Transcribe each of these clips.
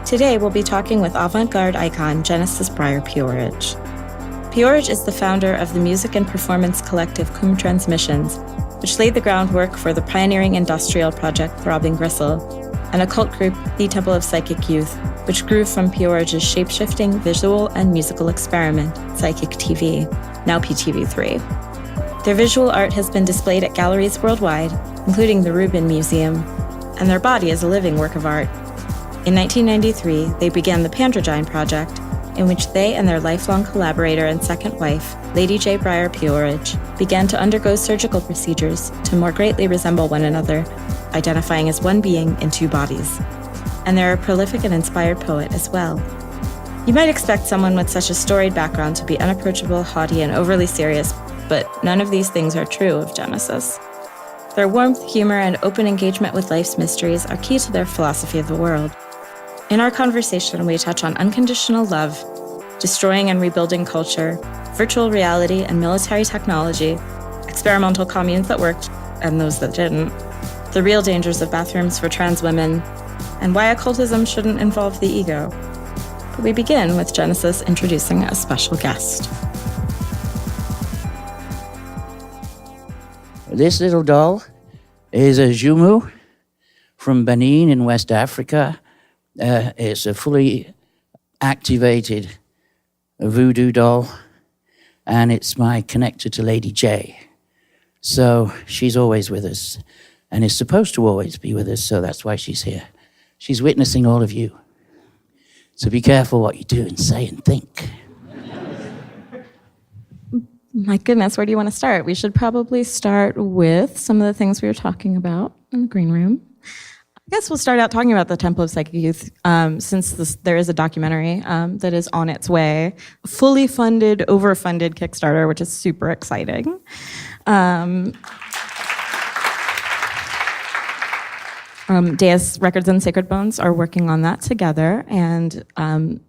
Today, we'll be talking with avant-garde icon Genesis P-Orridge. P-Orridge is the founder of the music and performance collective Transmissions, which laid the groundwork for the pioneering industrial project Throbbing Gristle, and a cult group, the Temple of Psychic Youth, which grew from P-Orridge's shape-shifting visual and musical experiment, Psychic TV, now PTV3. Their visual art has been displayed at galleries worldwide, including the Rubin Museum, and their body is a living work of art. In 1993, they began the Pandragine Project, in which they and their lifelong collaborator and second wife, Lady J. Breyer P-Orridge, began to undergo surgical procedures to more greatly resemble one another, identifying as one being in two bodies. And they're a prolific and inspired poet as well. You might expect someone with such a storied background to be unapproachable, haughty, and overly serious, but none of these things are true of Genesis. Their warmth, humor, and open engagement with life's mysteries are key to their philosophy of the world. In our conversation, we touch on unconditional love, destroying and rebuilding culture, virtual reality and military technology, experimental communes that worked and those that didn't, the real dangers of bathrooms for trans women, and why occultism shouldn't involve the ego. But we begin with Genesis introducing a special guest. This little doll is a Jumu from Benin in West Africa. It's a fully activated Voodoo Doll, and it's my connector to Lady J. So she's always with us, and is supposed to always be with us, so that's why she's here. She's witnessing all of you. So be careful what you do and say and think. My goodness, where do you want to start? We should probably start with some of the things we were talking about in the green room. I guess we'll start out talking about the Temple of Psychic Youth, since there is a documentary that is on its way. Fully funded, overfunded Kickstarter, which is super exciting. Deus Records and Sacred Bones are working on that together, and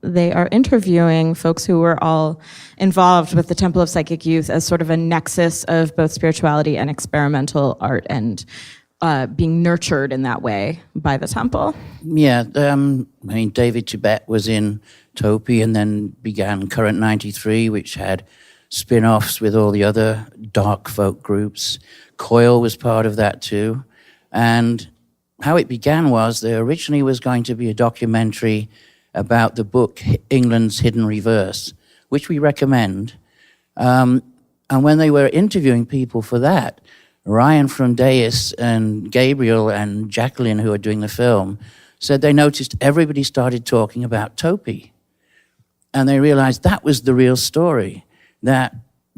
they are interviewing folks who were all involved with the Temple of Psychic Youth as sort of a nexus of both spirituality and experimental art, and being nurtured in that way by the temple. Yeah, David Tibet was in Topi and then began Current 93, which had spin-offs with all the other dark folk groups. Coil was part of that too. And how it began was there originally was going to be a documentary about the book England's Hidden Reverse, which we recommend. And when they were interviewing people for that, Ryan from Deus and Gabriel and Jacqueline, who are doing the film, said they noticed everybody started talking about Topi. And they realized that was the real story, that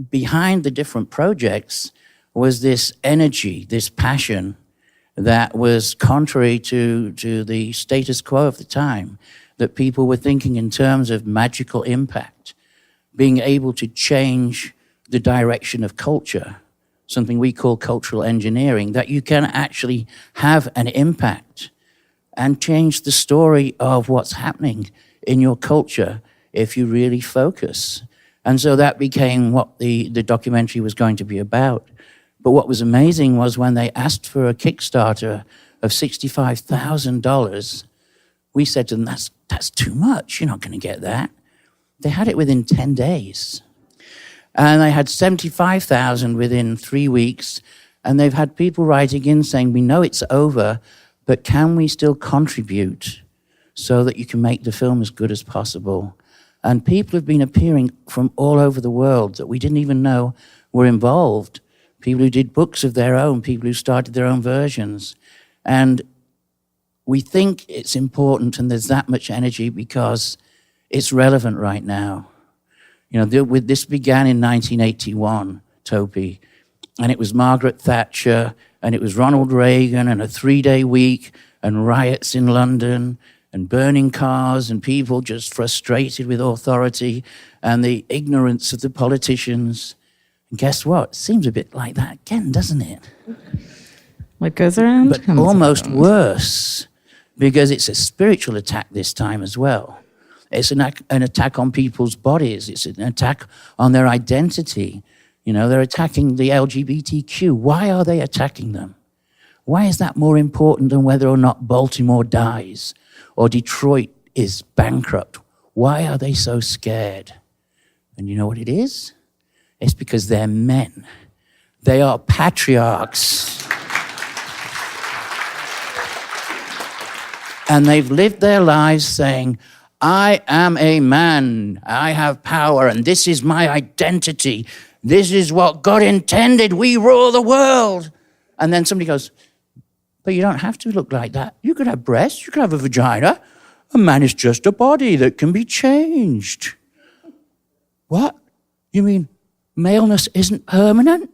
behind the different projects was this energy, this passion that was contrary to the status quo of the time, that people were thinking in terms of magical impact, being able to change the direction of culture, something we call cultural engineering, that you can actually have an impact and change the story of what's happening in your culture if you really focus. And so that became what the documentary was going to be about. But what was amazing was when they asked for a Kickstarter of $65,000, we said to them, that's too much, you're not going to get that. They had it within 10 days. And they had 75,000 within 3 weeks, and they've had people writing in saying, we know it's over, but can we still contribute so that you can make the film as good as possible? And people have been appearing from all over the world that we didn't even know were involved. People who did books of their own, people who started their own versions. And we think it's important, and there's that much energy because it's relevant right now. You know, this began in 1981, Topi, and it was Margaret Thatcher, and it was Ronald Reagan, and a 3-day week, and riots in London, and burning cars, and people just frustrated with authority, and the ignorance of the politicians. And guess what? It seems a bit like that again, doesn't it? What goes around but comes almost around. Worse, because it's a spiritual attack this time as well. It's an attack on people's bodies. It's an attack on their identity. You know, they're attacking the LGBTQ. Why are they attacking them? Why is that more important than whether or not Baltimore dies or Detroit is bankrupt. Why are they so scared? And you know what it is? It's because they're men. They are patriarchs. And they've lived their lives saying, I am a man, I have power, and this is my identity. This is what God intended. We rule the world. And then somebody goes, but you don't have to look like that. You could have breasts, you could have a vagina. A man is just a body that can be changed. What? You mean maleness isn't permanent?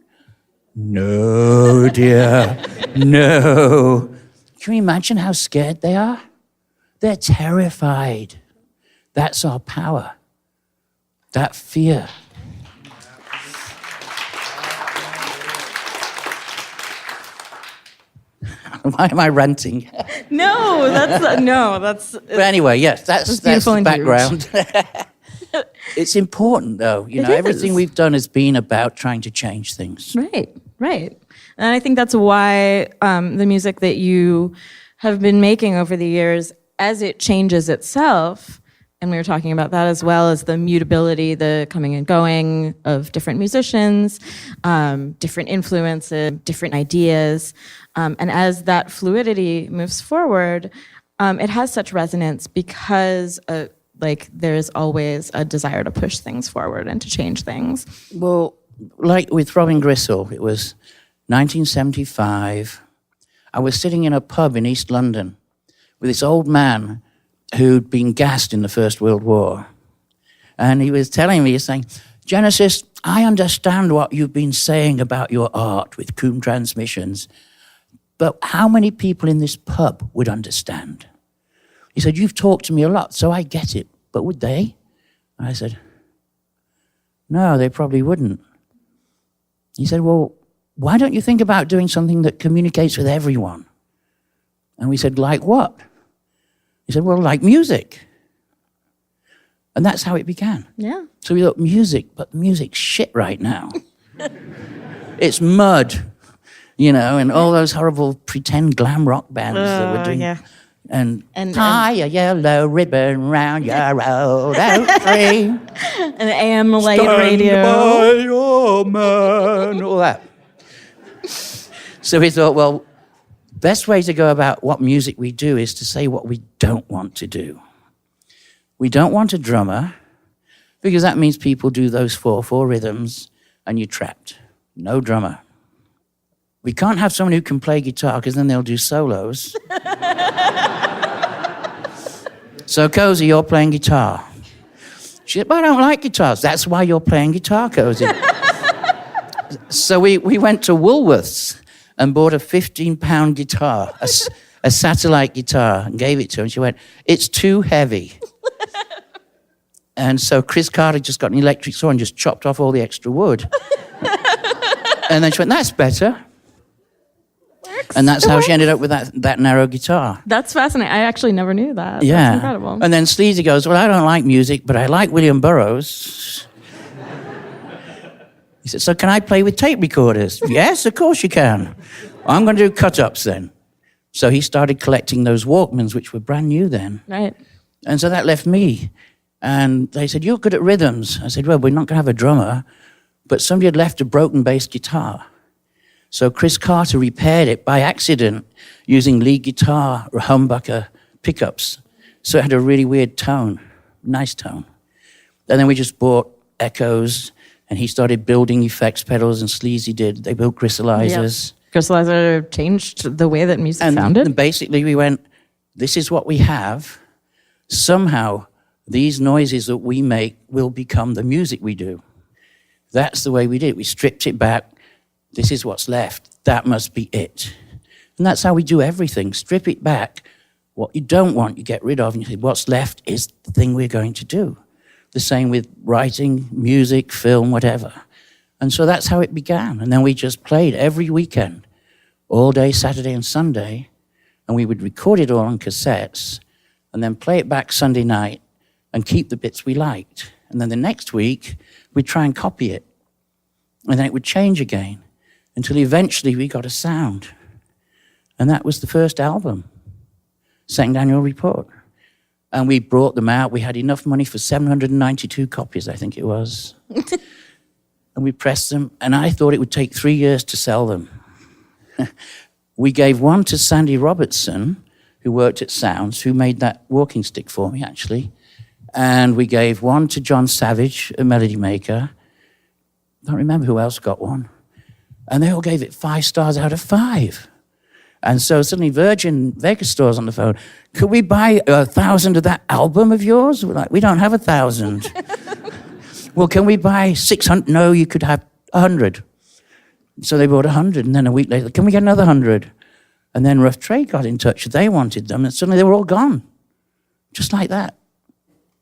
No, dear, no. Can you imagine how scared they are? They're terrified. That's our power. That fear. Why am I ranting? That's. But anyway, yes, that's the background. It's important, though. You know, everything we've done has been about trying to change things. Right. And I think that's why the music that you have been making over the years, as it changes itself, and we were talking about that as well as the mutability, the coming and going of different musicians, different influences, different ideas. And as that fluidity moves forward, it has such resonance because there's always a desire to push things forward and to change things. Well, like with Throbbing Gristle, it was 1975. I was sitting in a pub in East London with this old man who'd been gassed in the First World War. And he was telling me, he's saying, Genesis, I understand what you've been saying about your art with Coombe transmissions, but how many people in this pub would understand? He said, you've talked to me a lot, so I get it, but would they? And I said, no, they probably wouldn't. He said, well, why don't you think about doing something that communicates with everyone? And we said, like what? He said, well, like music. And that's how it began. Yeah. So we thought, music, but music's shit right now. It's mud, you know, and all those horrible pretend glam rock bands that were doing. Yeah. And tie a yellow ribbon round your old oak tree. And AM light radio. By your man, all that. So we thought, well, best way to go about what music we do is to say what we don't want to do. We don't want a drummer, because that means people do those 4/4 rhythms and you're trapped. No drummer. We can't have someone who can play guitar, because then they'll do solos. So, Cozy, you're playing guitar. She said, but I don't like guitars. That's why you're playing guitar, Cozy. So we went to Woolworths and bought a 15-pound guitar, a satellite guitar, and gave it to her. And she went, it's too heavy. And so Chris Carter just got an electric saw and just chopped off all the extra wood. And then she went, that's better. And that's how she ended up with that narrow guitar. That's fascinating. I actually never knew that. Yeah. That's incredible. And then Sleazy goes, well, I don't like music, but I like William Burroughs. He said, so can I play with tape recorders? Yes, of course you can. I'm going to do cut-ups then. So he started collecting those Walkmans, which were brand new then. Right. And so that left me. And they said, you're good at rhythms. I said, well, we're not going to have a drummer. But somebody had left a broken bass guitar. So Chris Carter repaired it by accident using lead guitar or humbucker pickups. So it had a really weird tone, nice tone. And then we just bought echoes, and he started building effects pedals, and Sleazy did. They built crystallizers. Yep. Crystallizer changed the way that music sounded. And basically we went, this is what we have. Somehow these noises that we make will become the music we do. That's the way we did it. We stripped it back. This is what's left. That must be it. And that's how we do everything. Strip it back. What you don't want, you get rid of. And you say, what's left is the thing we're going to do. The same with writing, music, film, whatever. And so that's how it began. And then we just played every weekend, all day, Saturday and Sunday. And we would record it all on cassettes and then play it back Sunday night and keep the bits we liked. And then the next week, we'd try and copy it. And then it would change again until eventually we got a sound. And that was the first album, Second Annual Report. And we brought them out. We had enough money for 792 copies, I think it was. And we pressed them, and I thought it would take 3 years to sell them. We gave one to Sandy Robertson, who worked at Sounds, who made that walking stick for me, actually. And we gave one to John Savage, a melody maker. I don't remember who else got one. And they all gave it 5 stars out of 5. And so suddenly Virgin Vegas stores on the phone, could we buy 1,000 of that album of yours? We're like, we don't have 1,000. Well, can we buy 600? No, you could have 100. So they bought 100, and then a week later, can we get another 100? And then Rough Trade got in touch. They wanted them, and suddenly they were all gone. Just like that.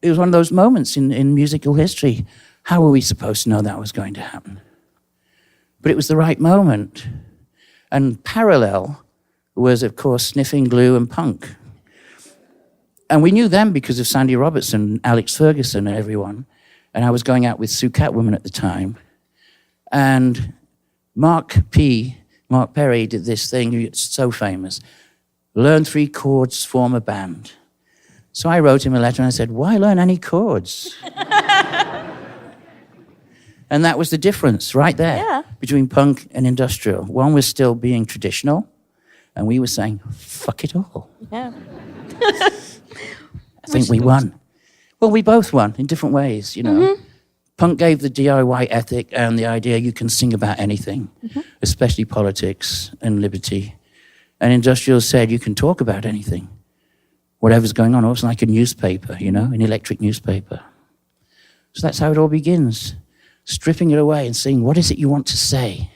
It was one of those moments in musical history. How were we supposed to know that was going to happen? But it was the right moment. And parallel was, of course, Sniffing Glue and punk. And we knew them because of Sandy Robertson, Alex Ferguson, and everyone. And I was going out with Sue Catwoman at the time. And Mark Perry did this thing, it's so famous. Learn 3 chords, form a band. So I wrote him a letter and I said, why learn any chords? And that was the difference right there between punk and industrial. One was still being traditional, and we were saying, fuck it all. Yeah. I think we won. Well, we both won in different ways, you know. Mm-hmm. Punk gave the DIY ethic and the idea you can sing about anything, especially politics and liberty. And industrial said you can talk about anything, whatever's going on. It's like a newspaper, you know, an electric newspaper. So that's how it all begins, stripping it away and saying, what is it you want to say?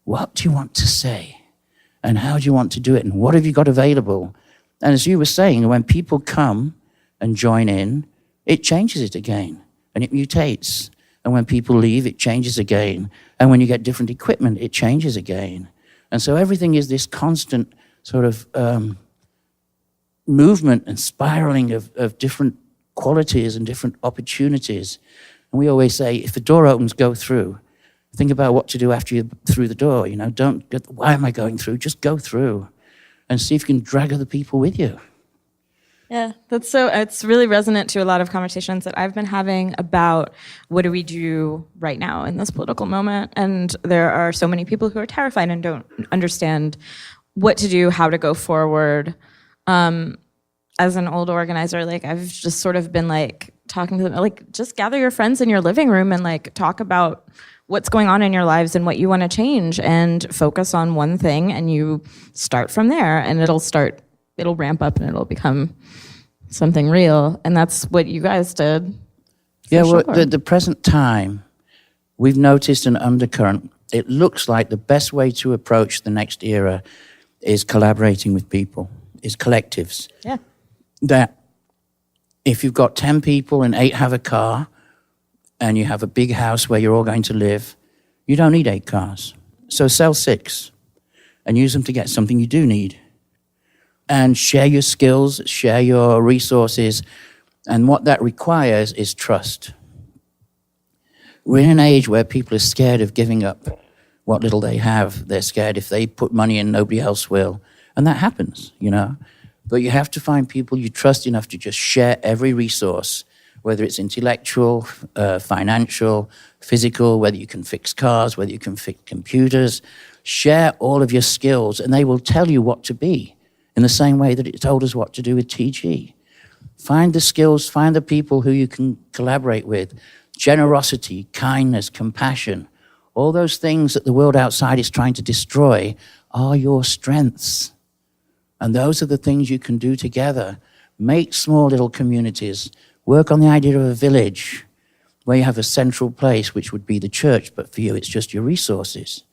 What do you want to say? And how do you want to do it? And what have you got available? And as you were saying, when people come and join in, it changes it again. And it mutates. And when people leave, it changes again. And when you get different equipment, it changes again. And so everything is this constant sort of movement and spiraling of different qualities and different opportunities. And we always say, if the door opens, go through. Think about what to do after you're through the door. You know, don't get, why am I going through? Just go through and see if you can drag other people with you. Yeah, it's really resonant to a lot of conversations that I've been having about what do we do right now in this political moment. And there are so many people who are terrified and don't understand what to do, how to go forward. As an old organizer, like I've just sort of been like talking to them, like just gather your friends in your living room and like talk about what's going on in your lives and what you want to change and focus on one thing and you start from there and it'll ramp up and it'll become something real. And that's what you guys did. Yeah, well, the present time, we've noticed an undercurrent. It looks like the best way to approach the next era is collaborating with people, is collectives. Yeah. That if you've got 10 people and 8 have a car and you have a big house where you're all going to live, you don't need 8 cars. So sell 6 and use them to get something you do need. And share your skills, share your resources, and what that requires is trust. We're in an age where people are scared of giving up what little they have. They're scared if they put money in, nobody else will. And that happens, you know. But you have to find people you trust enough to just share every resource, whether it's intellectual, financial, physical, whether you can fix cars, whether you can fix computers. Share all of your skills, and they will tell you what to be. In the same way that it told us what to do with TG. Find the skills, find the people who you can collaborate with. Generosity, kindness, compassion, all those things that the world outside is trying to destroy are your strengths. And those are the things you can do together. Make small little communities. Work on the idea of a village where you have a central place, which would be the church, but for you it's just your resources.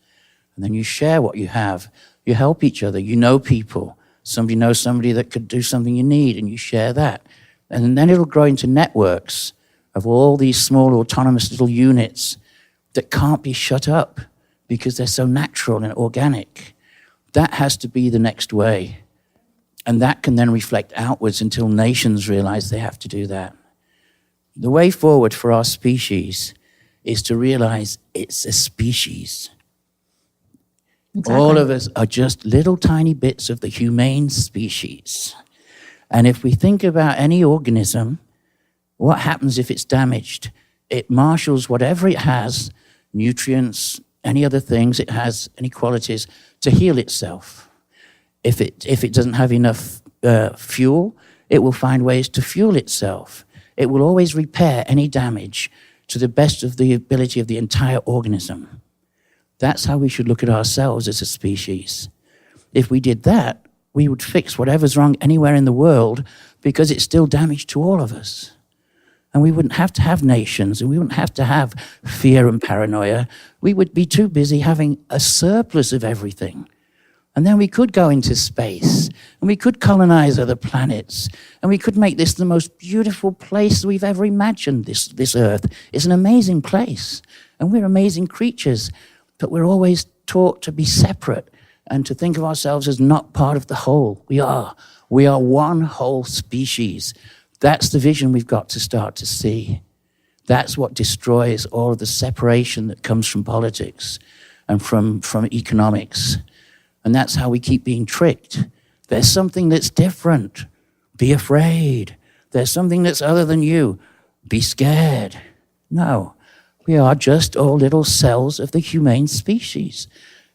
And then you share what you have. You help each other. You know people. Somebody knows somebody that could do something you need, and you share that. And then it'll grow into networks of all these small autonomous little units that can't be shut up because they're so natural and organic. That has to be the next way. And that can then reflect outwards until nations realize they have to do that. The way forward for our species is to realize it's a species. Exactly. All of us are just little tiny bits of the humane species. And if we think about any organism, what happens if it's damaged? It marshals whatever it has, nutrients, any other things it has, any qualities, to heal itself. If it doesn't have enough fuel, it will find ways to fuel itself. It will always repair any damage to the best of the ability of the entire organism. That's how we should look at ourselves as a species. If we did that, we would fix whatever's wrong anywhere in the world because it's still damage to all of us. And we wouldn't have to have nations, and we wouldn't have to have fear and paranoia. We would be too busy having a surplus of everything. And then we could go into space, and we could colonize other planets, and we could make this the most beautiful place we've ever imagined, this Earth. It's an amazing place, and we're amazing creatures, but we're always taught to be separate and to think of ourselves as not part of the whole. We are one whole species. That's the vision we've got to start to see. That's what destroys all of the separation that comes from politics and from economics. And that's how we keep being tricked. There's something that's different. Be afraid. There's something that's other than you. Be scared. No, we are just all little cells of the humane species.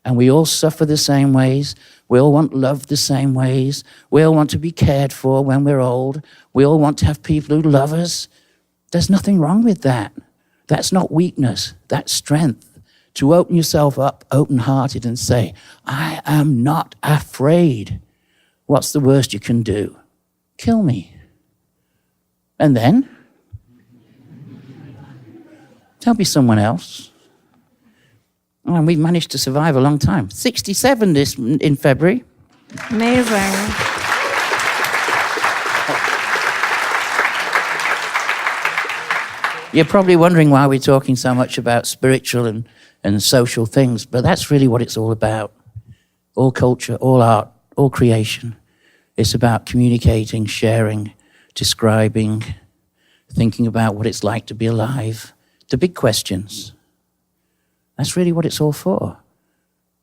And we all suffer the same ways. We all want love the same ways. We all want to be cared for when we're old. We all want to have people who love us. There's nothing wrong with that. That's not weakness. That's strength. To open yourself up, open-hearted, and say, I am not afraid. What's the worst you can do? Kill me. And then? Don't be someone else. And we've managed to survive a long time. 67 in February. Amazing. You're probably wondering why we're talking so much about spiritual and social things, but that's really what it's all about. All culture, all art, all creation. It's about communicating, sharing, describing, thinking about what it's like to be alive. The big questions. That's really what it's all for.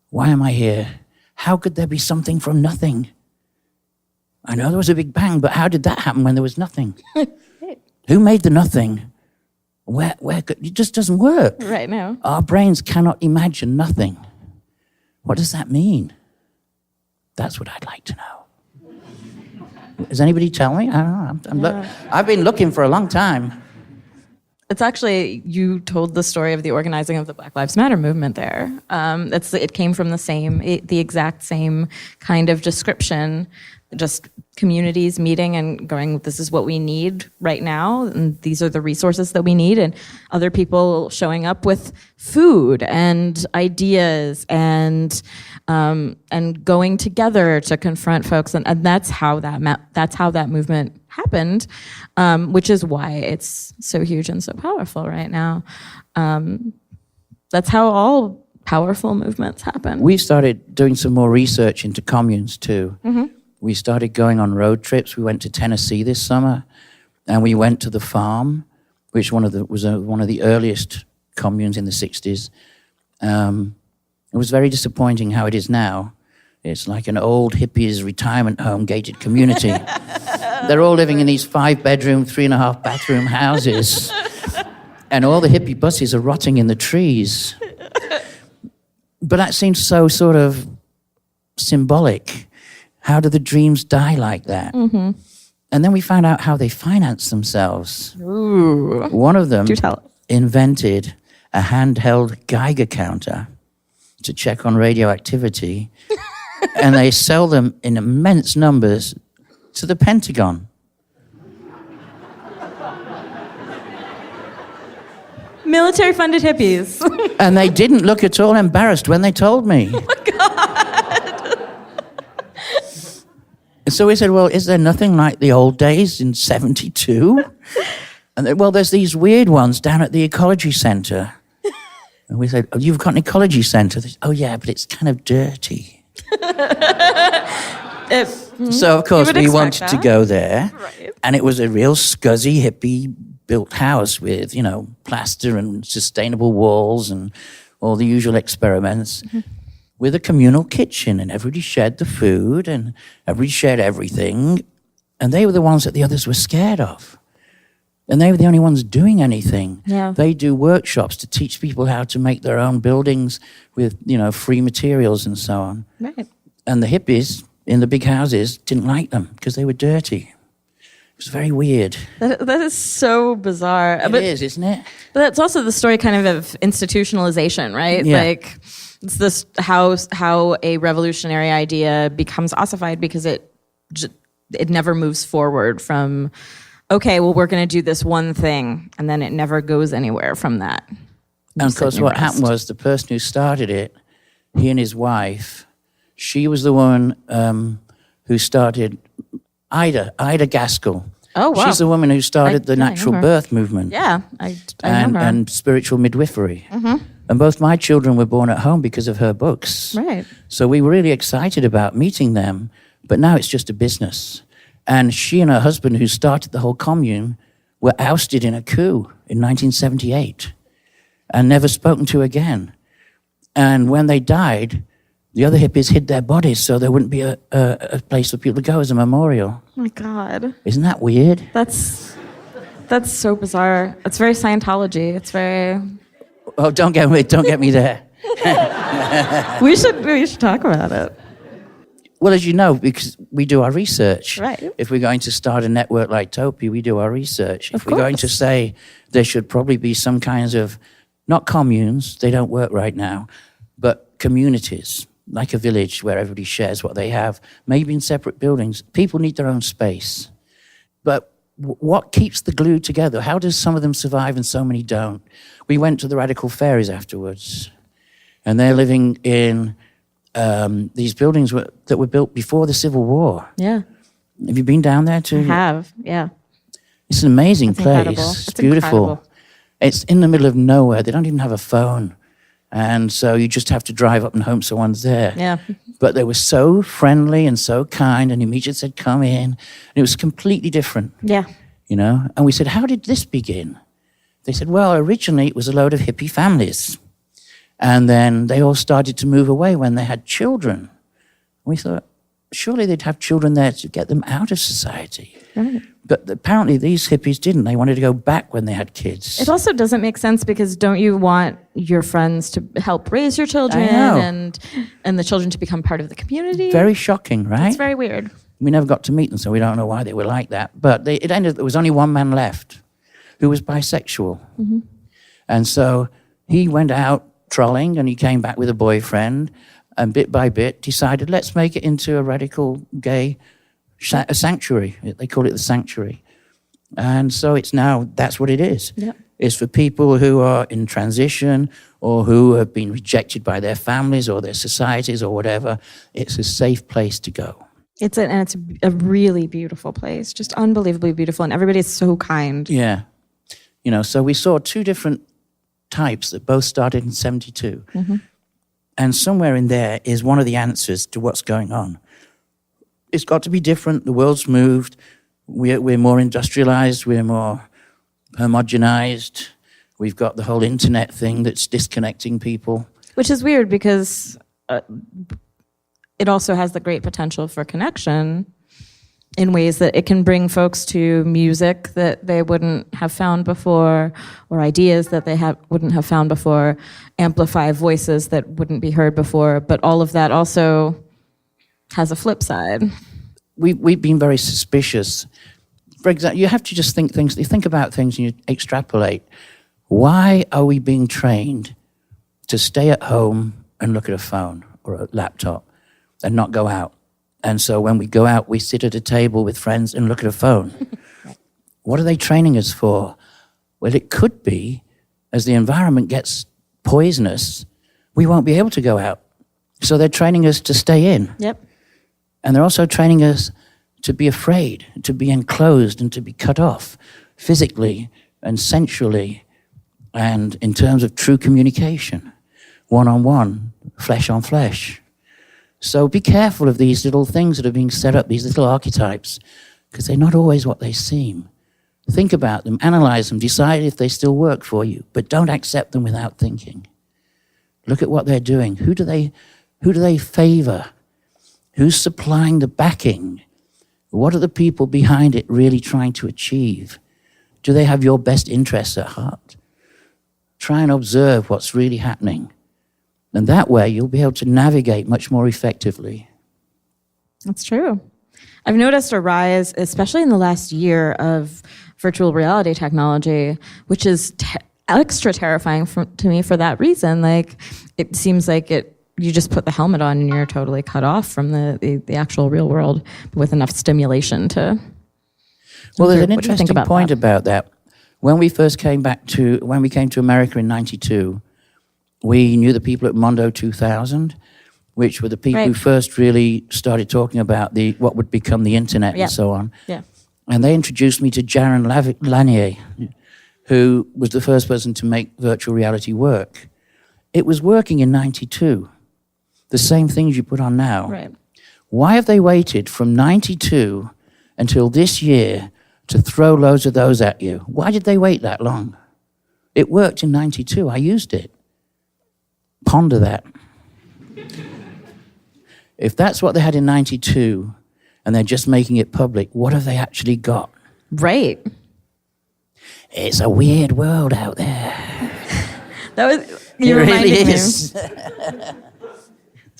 Why am I here? How could there be something from nothing? I know there was a big bang, but how did that happen when there was nothing? Who made the nothing? Where it just doesn't work. Right now. Our brains cannot imagine nothing. What does that mean? That's what I'd like to know. Does anybody tell me? I don't know. I've been looking for a long time. It's actually, you told the story of the organizing of the Black Lives Matter movement there. It came from the exact same kind of description, just communities meeting and going, this is what we need right now, and these are the resources that we need, and other people showing up with food and ideas and going together to confront folks, and that's how that movement happened, which is why it's so huge and so powerful right now. That's how all powerful movements happen. We started doing some more research into communes too. Mm-hmm. We started going on road trips. We went to Tennessee this summer, and we went to the farm, which was one of the earliest communes in the 60s. It was very disappointing how it is now. It's like an old hippies retirement home gated community. They're all living in these 5-bedroom, 3.5-bathroom houses, and all the hippie buses are rotting in the trees. But that seems so sort of symbolic. How do the dreams die like that? Mm-hmm. And then we found out how they finance themselves. Ooh. One of them invented a handheld Geiger counter to check on radioactivity, and they sell them in immense numbers to the Pentagon. Military-funded hippies. And they didn't look at all embarrassed when they told me. Oh, my God. So we said, well, is there nothing like the old days in 72? And they, well, there's these weird ones down at the ecology center. And we said, oh, you've got an ecology center? They said, oh, yeah, but it's kind of dirty. So, of course, we wanted to go there. Right. And it was a real scuzzy, hippie-built house with, plaster and sustainable walls and all the usual experiments. Mm-hmm. With a communal kitchen, and everybody shared the food, and everybody shared everything. And they were the ones that the others were scared of. And they were the only ones doing anything. Yeah. They do workshops to teach people how to make their own buildings with, free materials and so on. Right. And the hippies in the big houses didn't like them because they were dirty. It was very weird. That is so bizarre. It is, isn't it? But that's also the story kind of institutionalization, right? Yeah. Like, it's this how a revolutionary idea becomes ossified because it never moves forward from, okay, well, we're going to do this one thing, and then it never goes anywhere from that. And of course, what happened was the person who started it, he and his wife, she was the one who started Ida Gaskell. Oh, wow. She's the woman who started the natural birth movement. Yeah, I know her. And spiritual midwifery. Mm-hmm. And both my children were born at home because of her books. Right. So we were really excited about meeting them, but now it's just a business. And she and her husband, who started the whole commune, were ousted in a coup in 1978 and never spoken to again. And when they died, the other hippies hid their bodies so there wouldn't be a place for people to go as a memorial. Oh my God. Isn't that weird? That's so bizarre. It's very Scientology. It's very... Oh, don't get me there. We should talk about it. Well, as you know, because we do our research. Right. If we're going to start a network like Topi, we do our research. If we're going to course. say there should probably be some kinds of, not communes, they don't work right now, but communities, like a village where everybody shares what they have, maybe in separate buildings. People need their own space. But what keeps the glue together? How does some of them survive and so many don't? We went to the Radical Fairies afterwards, and they're living in these buildings that were built before the Civil War. Yeah. Have you been down there too? I have, yeah. It's an amazing It's place. incredible. It's beautiful. Incredible. It's in the middle of nowhere. They don't even have a phone. And so you just have to drive up and hope someone's there. Yeah. But they were so friendly and so kind, and immediately said, come in. And it was completely different, Yeah. And we said, how did this begin? They said, well, originally it was a load of hippie families. And then they all started to move away when they had children. We thought, surely they'd have children there to get them out of society. Right. But apparently these hippies didn't. They wanted to go back when they had kids. It also doesn't make sense because don't you want your friends to help raise your children and the children to become part of the community? Very shocking, right? It's very weird. We never got to meet them, so we don't know why they were like that. But it ended, there was only one man left who was bisexual. Mm-hmm. And so he went out trolling and he came back with a boyfriend and bit by bit decided, let's make it into a radical gay a sanctuary. They call it the sanctuary. And so it's now, that's what it is. Yep. It's for people who are in transition or who have been rejected by their families or their societies or whatever. It's a safe place to go. It's a really beautiful place, just unbelievably beautiful, and everybody's so kind. Yeah. So we saw two different types that both started in 72. Mm-hmm. And somewhere in there is one of the answers to what's going on. It's got to be different. The world's moved. We're more industrialized. We're more homogenized. We've got the whole internet thing that's disconnecting people. Which is weird because it also has the great potential for connection in ways that it can bring folks to music that they wouldn't have found before, or ideas that they wouldn't have found before, amplify voices that wouldn't be heard before. But all of that also has a flip side. We've been very suspicious. For example, you have to just you think about things and you extrapolate. Why are we being trained to stay at home and look at a phone or a laptop and not go out? And so when we go out, we sit at a table with friends and look at a phone. What are they training us for? Well, it could be, as the environment gets poisonous, we won't be able to go out. So they're training us to stay in. Yep. And they're also training us to be afraid, to be enclosed and to be cut off physically and sensually and in terms of true communication, one-on-one, flesh on flesh. So be careful of these little things that are being set up, these little archetypes, because they're not always what they seem. Think about them, analyze them, decide if they still work for you, but don't accept them without thinking. Look at what they're doing. Who do they favor? Who's supplying the backing? What are the people behind it really trying to achieve? Do they have your best interests at heart? Try and observe what's really happening. And that way you'll be able to navigate much more effectively. That's true. I've noticed a rise, especially in the last year, of virtual reality technology, which is extra terrifying to me for that reason. Like, it seems like you just put the helmet on and you're totally cut off from the actual real world with enough stimulation to... Well, there's an interesting point about that. When we came to America in 92, we knew the people at Mondo 2000, which were the people who first really started talking about what would become the internet and so on. Yeah. And they introduced me to Jaron Lanier, who was the first person to make virtual reality work. It was working in 92. The same things you put on now. Right. Why have they waited from 92 until this year to throw loads of those at you? Why did they wait that long? It worked in 92. I used it. Ponder that. If that's what they had in 92 and they're just making it public, what have they actually got? Right. It's a weird world out there. You reminded me. Me. It's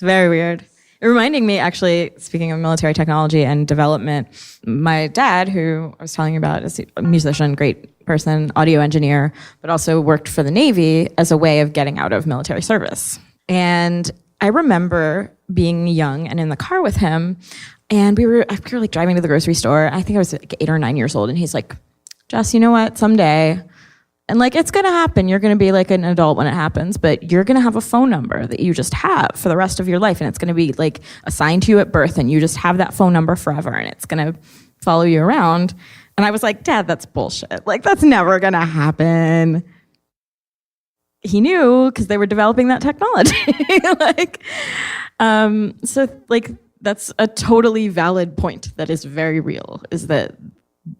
very weird. It reminding me, actually, speaking of military technology and development, my dad, who I was telling you about, is a musician, great person, audio engineer, but also worked for the Navy as a way of getting out of military service. And I remember being young and in the car with him, and we were like driving to the grocery store. I think I was like 8 or 9 years old, and he's like, Jess, you know what? Someday, and like, it's gonna happen. You're gonna be like an adult when it happens, but you're gonna have a phone number that you just have for the rest of your life, and it's gonna be like assigned to you at birth, and you just have that phone number forever, and it's gonna follow you around. And I was like, Dad, that's bullshit. Like, that's never gonna happen. He knew, because they were developing that technology. So that's a totally valid point that is very real, is that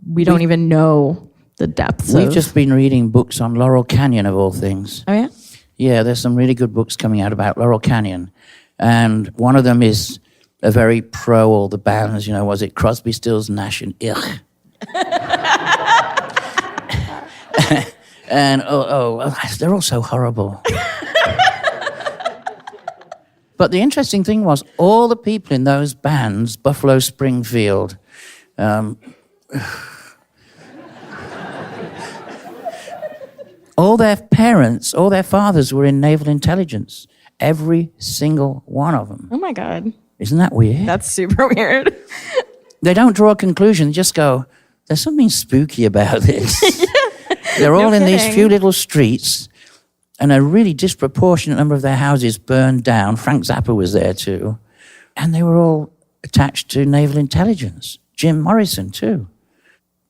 we don't even know the depths. We've just been reading books on Laurel Canyon, of all things. Oh, yeah? Yeah, there's some really good books coming out about Laurel Canyon. And one of them is a very pro all the bands, was it Crosby, Stills, Nash, and Ugh. And they're all so horrible. But the interesting thing was, all the people in those bands, Buffalo Springfield, all their parents, all their fathers were in naval intelligence. Every single one of them. Oh my God. Isn't that weird? That's super weird. They don't draw a conclusion, they just go, there's something spooky about this. They're all in these few little streets, and a really disproportionate number of their houses burned down. Frank Zappa was there too. And they were all attached to naval intelligence. Jim Morrison too.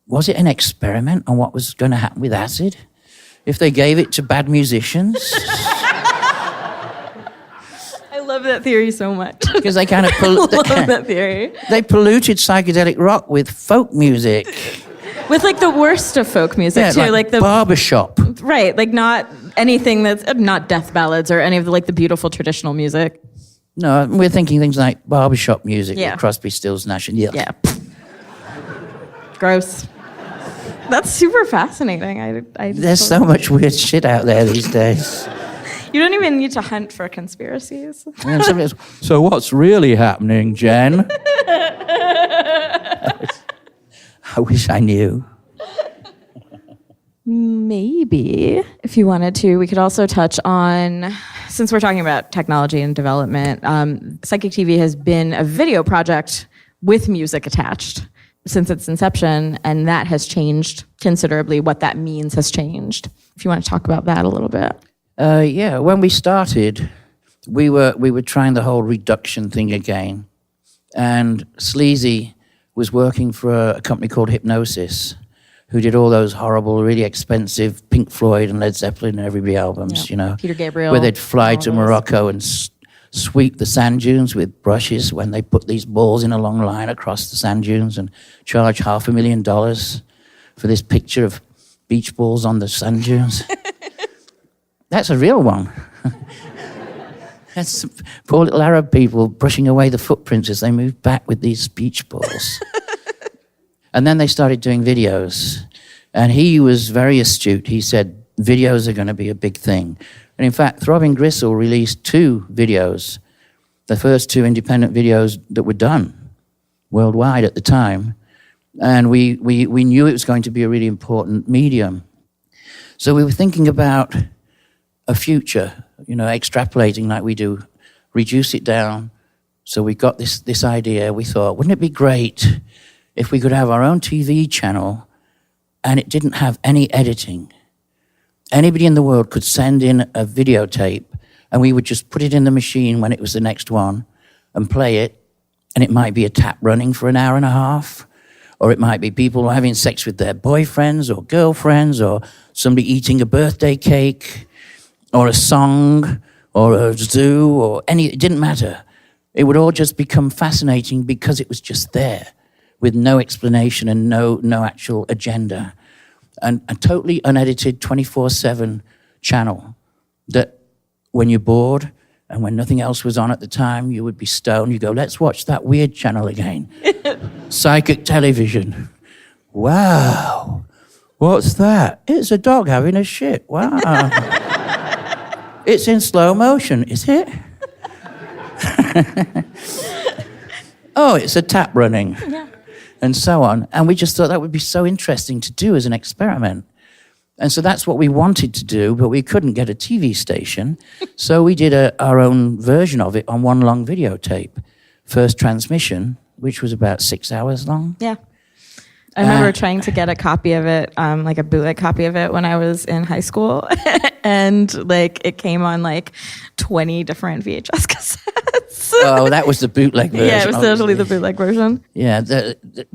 Was it an experiment on what was going to happen with acid? If they gave it to bad musicians? I love that theory so much. Because they kind of that theory. They polluted psychedelic rock with folk music. With like the worst of folk music too, like the barbershop. Right, like not anything that's not death ballads or any of the beautiful traditional music. No, we're thinking things like barbershop music, with Crosby, Stills, Nash, and Young. Yeah. Gross. That's super fascinating. There's so much weird shit out there these days. You don't even need to hunt for conspiracies. So what's really happening, Jen? I wish I knew. Maybe, if you wanted to, we could also touch on, since we're talking about technology and development, Psychic TV has been a video project with music attached since its inception, and that has changed considerably. What that means has changed. If you want to talk about that a little bit. Yeah, when we started, we were trying the whole reduction thing again. And Sleazy was working for a company called Hypnosis, who did all those horrible, really expensive Pink Floyd and Led Zeppelin and everybody albums, Peter Gabriel. Where they'd fly to Morocco and sweep the sand dunes with brushes when they put these balls in a long line across the sand dunes and charge $500,000 for this picture of beach balls on the sand dunes. That's a real one. That's poor little Arab people brushing away the footprints as they move back with these beach balls. And then they started doing videos. And he was very astute. He said, videos are going to be a big thing. And in fact, Throbbing Gristle released 2 videos, the first 2 independent videos that were done worldwide at the time. And we knew it was going to be a really important medium. So we were thinking about a future, extrapolating like we do, reduce it down. So we got this idea. We thought, wouldn't it be great if we could have our own TV channel and it didn't have any editing? Anybody in the world could send in a videotape and we would just put it in the machine when it was the next one and play it. And it might be a tap running for an hour and a half, or it might be people having sex with their boyfriends or girlfriends, or somebody eating a birthday cake, or a song, or a zoo, or it didn't matter. It would all just become fascinating because it was just there with no explanation and no actual agenda. And a totally unedited 24/7 channel that when you're bored and when nothing else was on at the time, you would be stoned. You go, let's watch that weird channel again. Psychic television. Wow. What's that? It's a dog having a shit. Wow. It's in slow motion, is it? Oh, it's a tap running. Yeah. And so on. And we just thought that would be so interesting to do as an experiment. And so that's what we wanted to do, but we couldn't get a TV station. So we did our own version of it on one long videotape. First transmission, which was about 6 hours long. Yeah. I remember trying to get a copy of it, like a bootleg copy of it when I was in high school. And it came on 20 different VHS cassettes. Oh, that was the bootleg version. Yeah, it was totally the bootleg version. Yeah,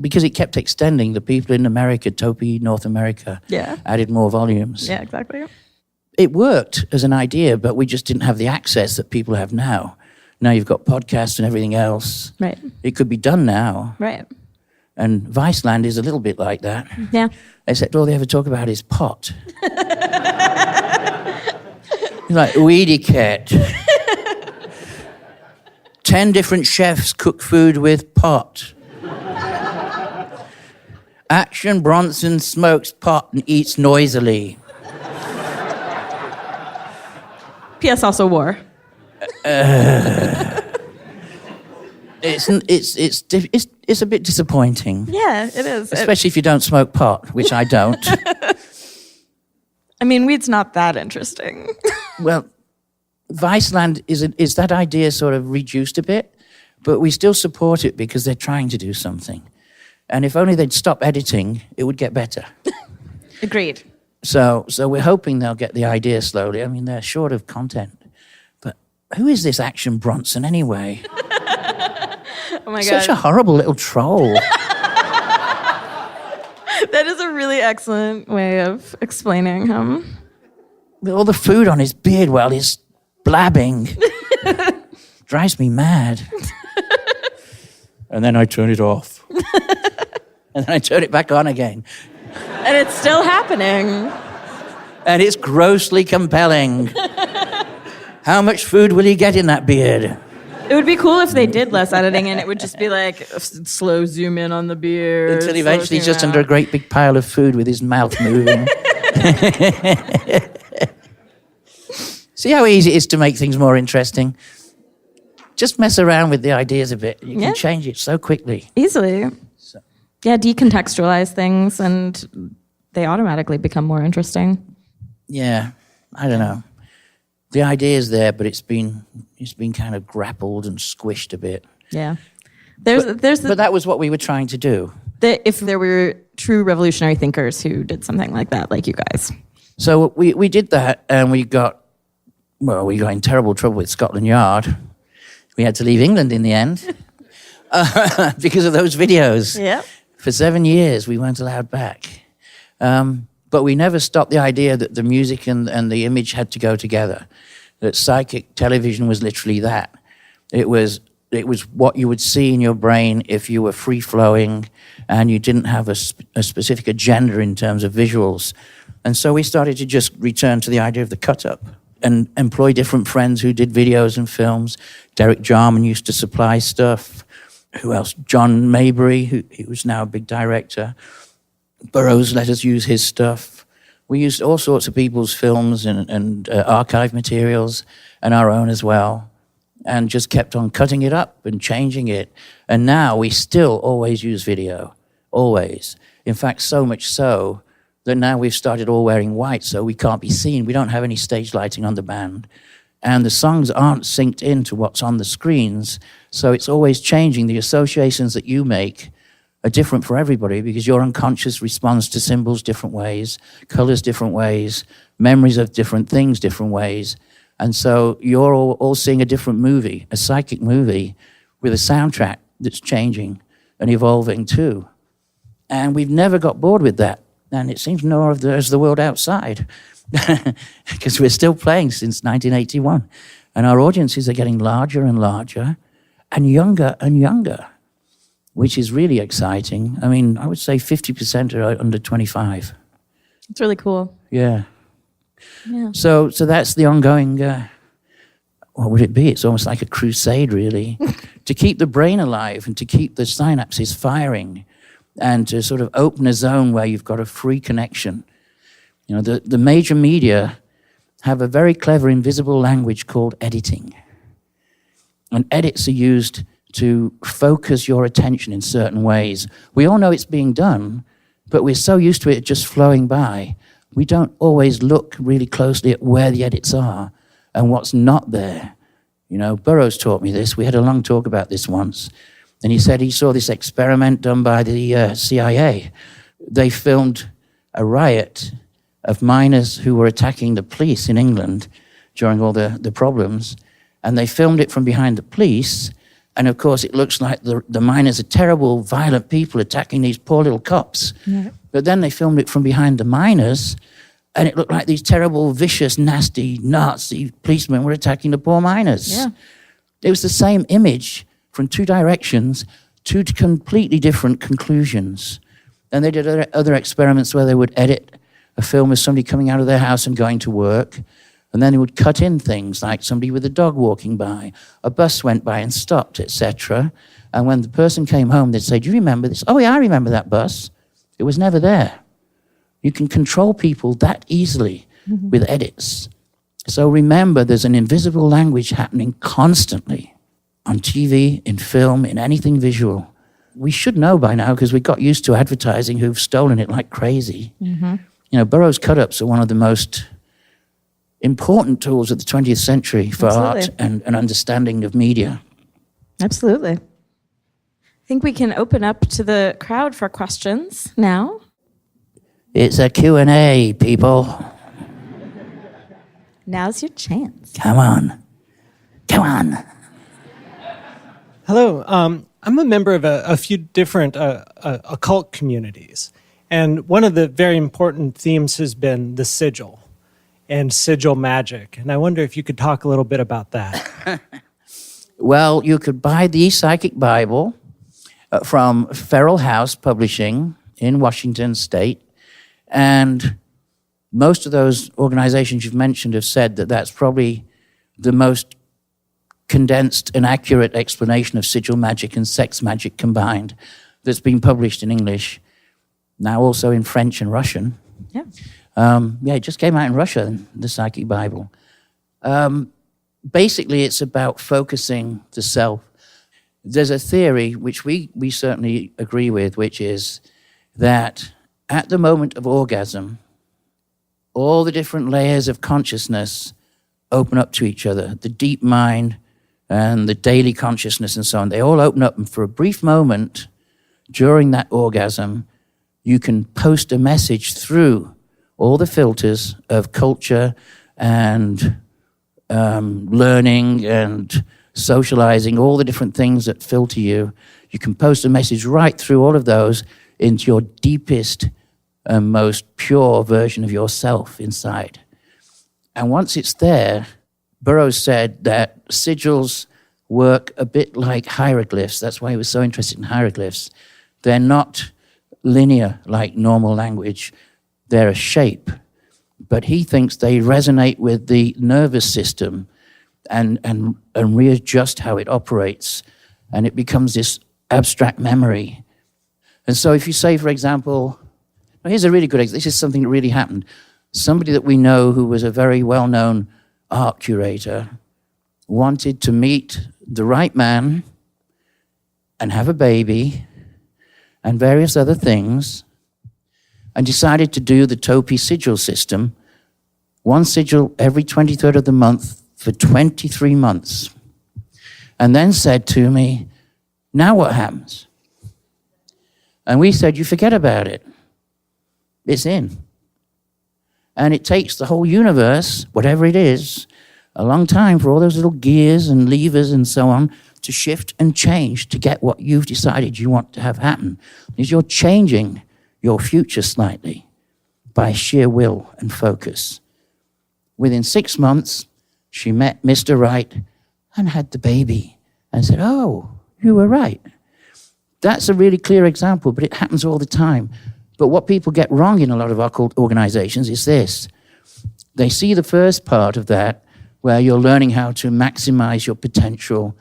because it kept extending. The people in America, Topi, North America, added more volumes. Yeah, exactly. It worked as an idea, but we just didn't have the access that people have now. Now you've got podcasts and everything else. Right. It could be done now. Right. And Viceland is a little bit like that. Yeah. Except all they ever talk about is pot. Like, weedy cat. 10 different chefs cook food with pot. Action Bronson smokes pot and eats noisily. P.S. also war. It's a bit disappointing. Yeah, it is. Especially if you don't smoke pot, which I don't. I mean, weed's not that interesting. Well, Viceland is that idea sort of reduced a bit, but we still support it because they're trying to do something. And if only they'd stop editing, it would get better. Agreed. So we're hoping they'll get the idea slowly. I mean, they're short of content. But who is this Action Bronson anyway? Oh my God. Such a horrible little troll. That is a really excellent way of explaining him. With all the food on his beard while he's blabbing. Drives me mad. And then I turn it off. And then I turn it back on again. And it's still happening. And it's grossly compelling. How much food will he get in that beard? It would be cool if they did less editing and it would just be like a slow zoom in on the beard. Until eventually he's just under a great big pile of food with his mouth moving. See how easy it is to make things more interesting? Just mess around with the ideas a bit. You can change it so quickly. Easily. Yeah, decontextualize things and they automatically become more interesting. Yeah, I don't know. The idea is there, but it's been kind of grappled and squished a bit. Yeah. But that was what we were trying to do. If there were true revolutionary thinkers who did something like that, like you guys. So we did that, and we got in terrible trouble with Scotland Yard. We had to leave England in the end because of those videos. Yeah. For 7 years, we weren't allowed back. But we never stopped the idea that the music and the image had to go together, that psychic television was literally that. It was what you would see in your brain if you were free-flowing and you didn't have a specific agenda in terms of visuals. And so we started to just return to the idea of the cut-up and employ different friends who did videos and films. Derek Jarman used to supply stuff. who else? John Maybury, who's now a big director. Burroughs let us use his stuff. We used all sorts of people's films and archive materials and our own as well, and just kept on cutting it up and changing it. And now we still always use video, always. In fact, so much so that now we've started all wearing white, so we can't be seen. We don't have any stage lighting on the band. And the songs aren't synced into what's on the screens, so it's always changing. The associations that you make are different for everybody because your unconscious responds to symbols different ways, colors different ways, memories of different things different ways. And so you're all seeing a different movie, a psychic movie with a soundtrack that's changing and evolving too. And we've never got bored with that. And it seems nor of there's the world outside because we're still playing since 1981. And our audiences are getting larger and larger and younger, which is really exciting. I mean, I would say 50% are under 25. It's really cool. Yeah. Yeah. So that's the ongoing, what would it be? It's almost like a crusade, really, to keep the brain alive and to keep the synapses firing and to sort of open a zone where you've got a free connection. You know, the major media have a very clever invisible language called editing. And edits are used to focus your attention in certain ways. We all know it's being done, but we're so used to it just flowing by. We don't always look really closely at where the edits are and what's not there. You know, Burroughs taught me this. We had a long talk about this once. And he said he saw this experiment done by the CIA. They filmed a riot of miners who were attacking the police in England during all the problems. And they filmed it from behind the police. And of course, it looks like the miners are terrible, violent people attacking these poor little cops. Yeah. But then they filmed it from behind the miners, and it looked like these terrible, vicious, nasty Nazi policemen were attacking the poor miners. Yeah. It was the same image from two directions, two completely different conclusions. Then they did other experiments where they would edit a film of somebody coming out of their house and going to work, and then they would cut in things like somebody with a dog walking by, a bus went by and stopped, etc. And when the person came home, they'd say, "Do you remember this?" "Oh, yeah, I remember that bus." It was never there. You can control people that easily with edits. So remember, there's an invisible language happening constantly on TV, in film, in anything visual. We should know by now because we got used to advertising who've stolen it like crazy. Mm-hmm. You know, Burroughs cut-ups are one of the most important tools of the 20th century for art and understanding of media. Absolutely. I think we can open up to the crowd for questions now. It's a Q&A, people. Now's your chance. Come on. Come on. Hello. I'm a member of a few different occult communities. And one of the very important themes has been the sigil and sigil magic. And I wonder if you could talk a little bit about that. Well, you could buy the Psychic Bible from Feral House Publishing in Washington State. And most of those organizations you've mentioned have said that that's probably the most condensed and accurate explanation of sigil magic and sex magic combined that's been published in English, now also in French and Russian. Yeah. It just came out in Russia, the Psychic Bible. Basically, it's about focusing the self. There's a theory, which we certainly agree with, which is that at the moment of orgasm, all the different layers of consciousness open up to each other. The deep mind and the daily consciousness and so on, they all open up. And for a brief moment during that orgasm, you can post a message through all the filters of culture and learning and socializing, all the different things that filter you. You can post a message right through all of those into your deepest and most pure version of yourself inside. And once it's there, Burroughs said that sigils work a bit like hieroglyphs. That's why he was so interested in hieroglyphs. They're not linear like normal language. They're a shape. But he thinks they resonate with the nervous system and readjust how it operates. And it becomes this abstract memory. And so if you say, for example, here's a really good example. This is something that really happened. Somebody that we know who was a very well-known art curator wanted to meet the right man and have a baby and various other things, and decided to do the Topi sigil system, one sigil every 23rd of the month for 23 months. And then said to me, now what happens? And we said, you forget about it. It's in. And it takes the whole universe, whatever it is, a long time for all those little gears and levers and so on to shift and change to get what you've decided you want to have happen. Because you're changing your future slightly by sheer will and focus. Within 6 months, she met Mr. Right and had the baby and said, oh, you were right. That's a really clear example, but it happens all the time. But what people get wrong in a lot of occult organizations is this. They see the first part of that, where you're learning how to maximize your potential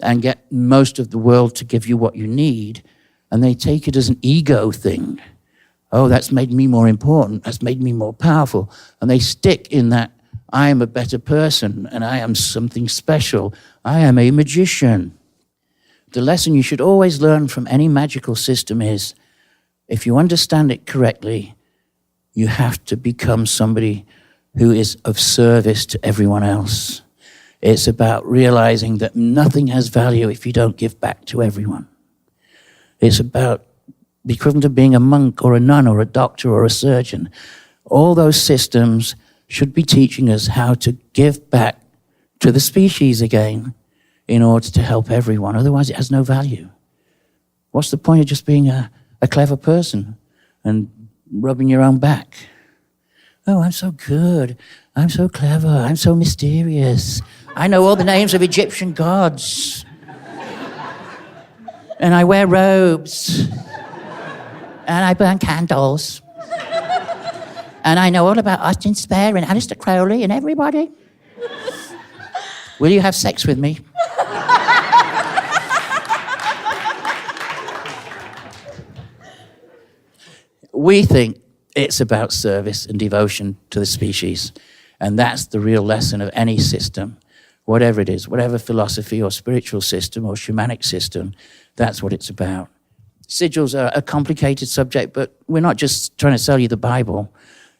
and get most of the world to give you what you need, and they take it as an ego thing. Oh, that's made me more important. That's made me more powerful. And they stick in that, I am a better person, and I am something special. I am a magician. The lesson you should always learn from any magical system is, if you understand it correctly, you have to become somebody who is of service to everyone else. It's about realizing that nothing has value if you don't give back to everyone. It's about the equivalent of being a monk or a nun or a doctor or a surgeon. All those systems should be teaching us how to give back to the species again in order to help everyone. Otherwise, it has no value. What's the point of just being a clever person and rubbing your own back? Oh, I'm so good. I'm so clever. I'm so mysterious. I know all the names of Egyptian gods. And I wear robes. And I burn candles. And I know all about Austin Spare and Aleister Crowley and everybody. Will you have sex with me? We think it's about service and devotion to the species. And that's the real lesson of any system, whatever it is, whatever philosophy or spiritual system or shamanic system, that's what it's about. Sigils are a complicated subject, but we're not just trying to sell you the Bible.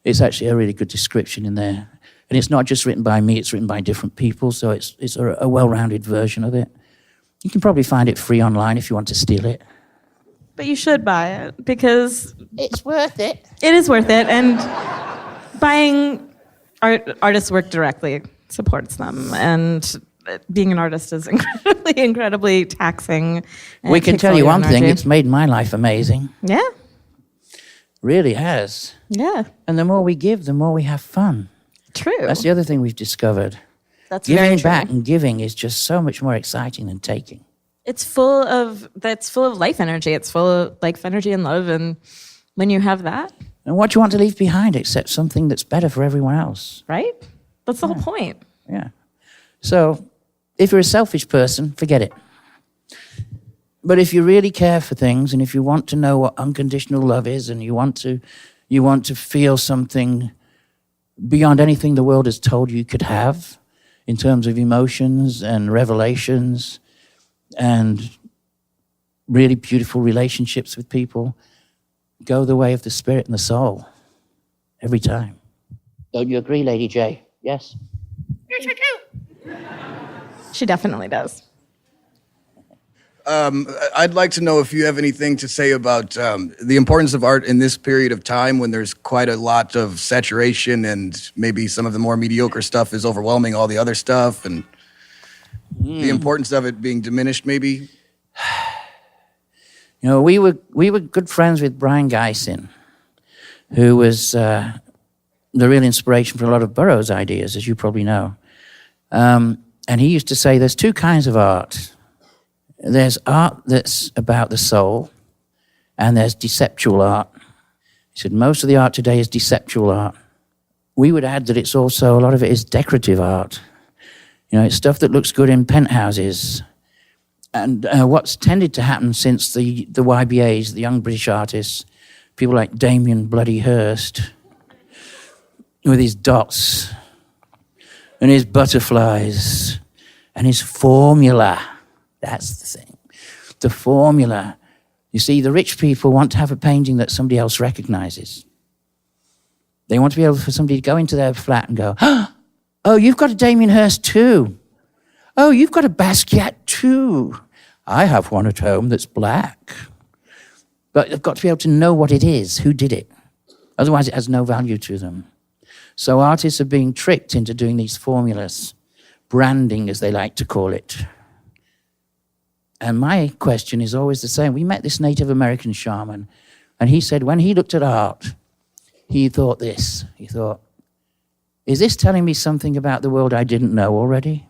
It's actually a really good description in there. And it's not just written by me, it's written by different people, so it's a well-rounded version of it. You can probably find it free online if you want to steal it. But you should buy it, because it's worth it. It is worth it, and buying artists' work directly supports them, and being an artist is incredibly taxing. We can tell you one thing, it's made my life amazing. Yeah. Really has. Yeah. And the more we give, the more we have fun. True. That's the other thing we've discovered. That's very Giving true. back and giving is just so much more exciting than taking. It's full of life energy. It's full of life energy and love, and when you have that. And what do you want to leave behind except something that's better for everyone else? Right? That's the whole point. Yeah. So if you're a selfish person, forget it. But if you really care for things, and if you want to know what unconditional love is, and you want to feel something beyond anything the world has told you could have in terms of emotions and revelations and really beautiful relationships with people, go the way of the spirit and the soul every time. Don't you agree, Lady J? Yes? Yes, I do. She definitely does. I'd like to know if you have anything to say about the importance of art in this period of time when there's quite a lot of saturation and maybe some of the more mediocre stuff is overwhelming all the other stuff, and the importance of it being diminished maybe. You know, we were good friends with Brian Geissin, who was the real inspiration for a lot of Burroughs' ideas, as you probably know. And he used to say there's two kinds of art. There's art that's about the soul, and there's deceptual art. He said most of the art today is deceptual art. We would add that it's also, a lot of it is decorative art. You know, it's stuff that looks good in penthouses. And what's tended to happen since the YBAs, the Young British Artists, people like Damien Bloody Hirst, with his dots and his butterflies and his formula. That's the thing. The formula. You see, the rich people want to have a painting that somebody else recognizes. They want to be able for somebody to go into their flat and go, oh, you've got a Damien Hirst too. Oh, you've got a Basquiat too. I have one at home that's black. But they've got to be able to know what it is, who did it. Otherwise, it has no value to them. So artists are being tricked into doing these formulas, branding, as they like to call it. And my question is always the same. We met this Native American shaman, and he said when he looked at art, he thought this. He thought, is this telling me something about the world I didn't know already?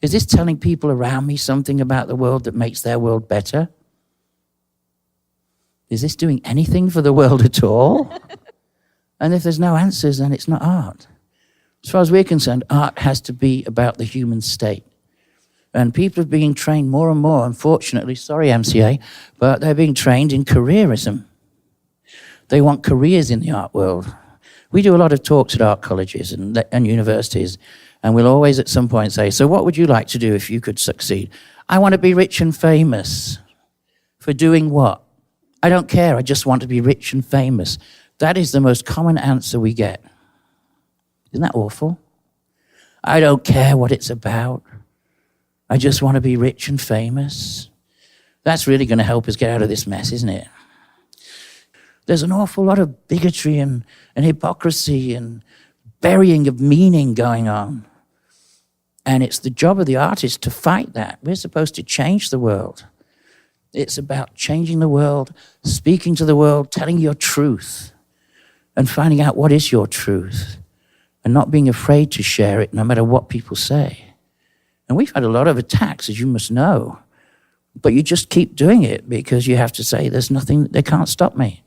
Is this telling people around me something about the world that makes their world better? Is this doing anything for the world at all? And if there's no answers, then it's not art. As far as we're concerned, art has to be about the human state. And people are being trained more and more, unfortunately, sorry MCA, but they're being trained in careerism. They want careers in the art world. We do a lot of talks at art colleges and universities, and we'll always at some point say, so what would you like to do if you could succeed? I want to be rich and famous. For doing what? I don't care, I just want to be rich and famous. That is the most common answer we get. Isn't that awful? I don't care what it's about. I just want to be rich and famous. That's really going to help us get out of this mess, isn't it? There's an awful lot of bigotry and hypocrisy and burying of meaning going on. And it's the job of the artist to fight that. We're supposed to change the world. It's about changing the world, speaking to the world, telling your truth, and finding out what is your truth, and not being afraid to share it no matter what people say. And we've had a lot of attacks, as you must know, but you just keep doing it because you have to say there's nothing, they can't stop me,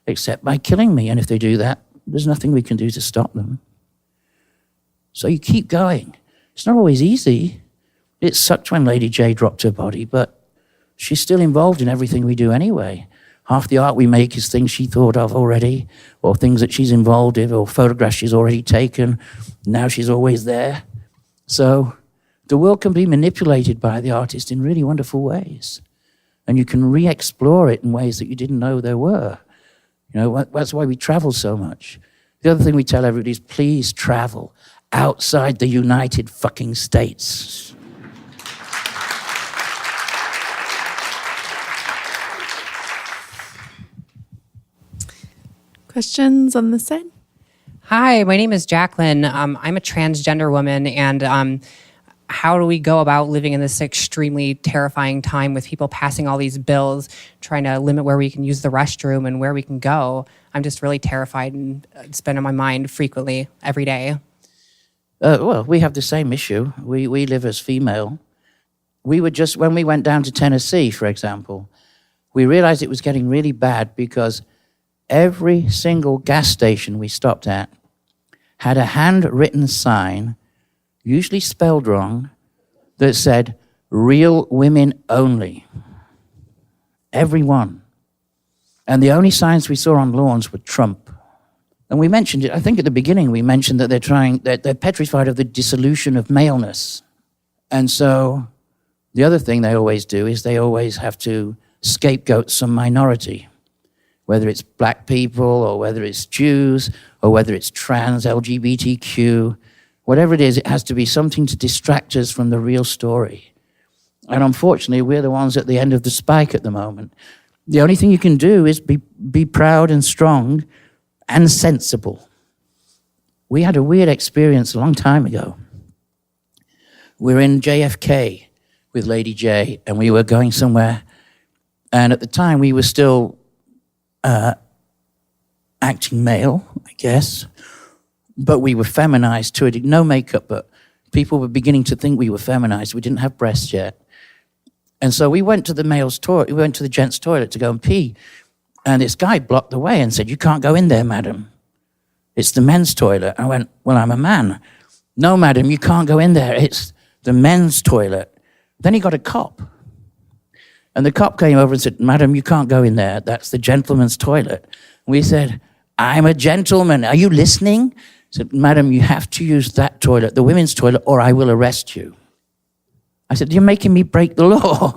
except by killing me. And if they do that, there's nothing we can do to stop them. So you keep going. It's not always easy. It sucked when Lady J dropped her body, but she's still involved in everything we do anyway. Half the art we make is things she thought of already, or things that she's involved in, or photographs she's already taken. Now she's always there. So the world can be manipulated by the artist in really wonderful ways. And you can re-explore it in ways that you didn't know there were. You know, that's why we travel so much. The other thing we tell everybody is please travel outside the United fucking States. Questions on this side? Hi, my name is Jacqueline. I'm a transgender woman, and how do we go about living in this extremely terrifying time with people passing all these bills, trying to limit where we can use the restroom and where we can go? I'm just really terrified, and it's been on my mind frequently every day. Well, we have the same issue. We live as female. We were just, when we went down to Tennessee, for example, we realized it was getting really bad because every single gas station we stopped at had a handwritten sign, usually spelled wrong, that said, real women only. Every one. And the only signs we saw on lawns were Trump. And we mentioned it, I think at the beginning we mentioned that they're petrified of the dissolution of maleness. And so the other thing they always do is they always have to scapegoat some minority, whether it's black people or whether it's Jews or whether it's trans, LGBTQ, whatever it is, it has to be something to distract us from the real story. And unfortunately, we're the ones at the end of the spike at the moment. The only thing you can do is be proud and strong and sensible. We had a weird experience a long time ago. We were in JFK with Lady J, and we were going somewhere. And at the time, we were still acting male, I guess. But we were feminized to it. No makeup, but people were beginning to think we were feminized. We didn't have breasts yet. And so we went to the male's toilet. We went to the gents' toilet to go and pee. And this guy blocked the way and said, you can't go in there, madam. It's the men's toilet. I went, well, I'm a man. No, madam, you can't go in there. It's the men's toilet. Then he got a cop. And the cop came over and said, "Madam, you can't go in there. That's the gentleman's toilet." We said, "I'm a gentleman. Are you listening?" He said, "Madam, you have to use that toilet, the women's toilet, or I will arrest you." I said, "You're making me break the law."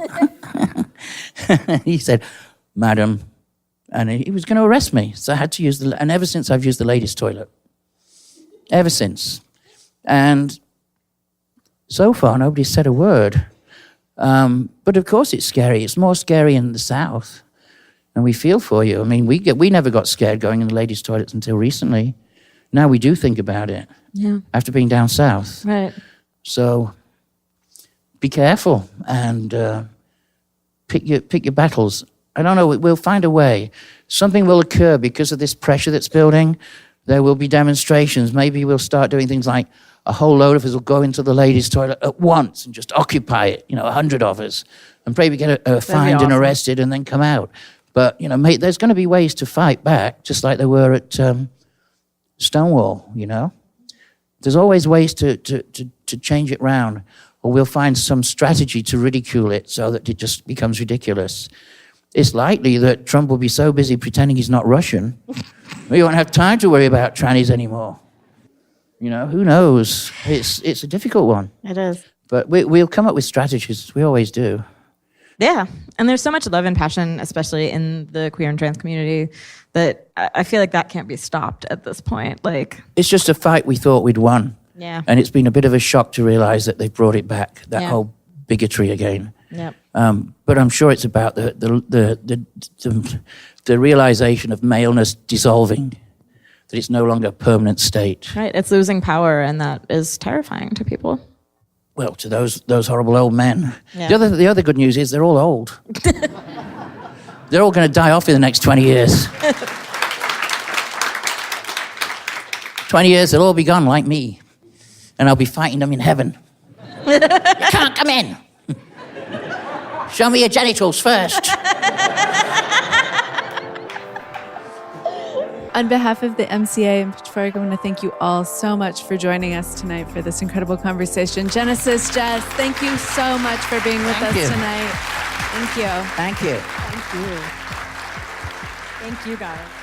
He said, "Madam," and he was going to arrest me. So I had to use and ever since I've used the ladies' toilet. Ever since. And so far, nobody's said a word. But of course it's scary. It's more scary in the South. And we feel for you. I mean, we never got scared going in the ladies' toilets until recently. Now we do think about it. Yeah. After being down south. Right. So be careful and pick your battles. I don't know, we'll find a way. Something will occur because of this pressure that's building. There will be demonstrations. Maybe we'll start doing things like a whole load of us will go into the ladies' toilet at once and just occupy it, 100 of us, and maybe get fined and arrested and then come out. But, there's going to be ways to fight back, just like there were at Stonewall, There's always ways to change it round, or we'll find some strategy to ridicule it so that it just becomes ridiculous. It's likely that Trump will be so busy pretending he's not Russian, we won't have time to worry about trannies anymore. Who knows? It's a difficult one. It is. But we'll come up with strategies. We always do. Yeah. And there's so much love and passion, especially in the queer and trans community, that I feel like that can't be stopped at this point. It's just a fight we thought we'd won. Yeah. And it's been a bit of a shock to realize that they've brought it back, that Yeah. whole bigotry again. Yep. But I'm sure it's about the realization of maleness dissolving, that it's no longer a permanent state. Right. It's losing power, and that is terrifying to people. Well, to those horrible old men. Yeah. The other good news is they're all old. They're all going to die off in the next 20 years. 20 years, they'll all be gone like me. And I'll be fighting them in heaven. You can't come in. Show me your genitals first. On behalf of the MCA and Pitchfork, I want to thank you all so much for joining us tonight for this incredible conversation. Genesis, Jes, thank you so much for being with us tonight. Thank you. Thank you. Thank you. Thank you, guys.